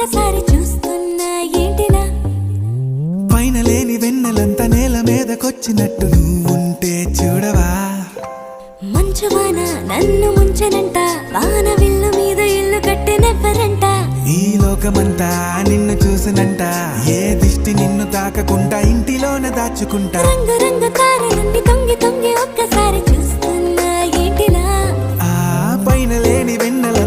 ఒక్కసారి చూస్తున్నా ఏంటిలా పైన లేని వెన్నెలంతా నేల మీదకొచ్చినట్టు నువ్వుంటే చూడవా మంచువాన నన్ను ముంచనంట వాన విల్లు మీద ఇల్లు కట్టినెవ్వరంట ఈ లోకమంతా నిన్ను చూసినంట ఏ దిష్టి నిన్ను తాకకుండా ఇంటిలోన దాచుకుంటా రంగు రంగు తారలన్నీ తొంగి తొంగి ఒక్కసారి చూస్తున్నా ఏంటిలా ఆ పైన లేని వెన్నెల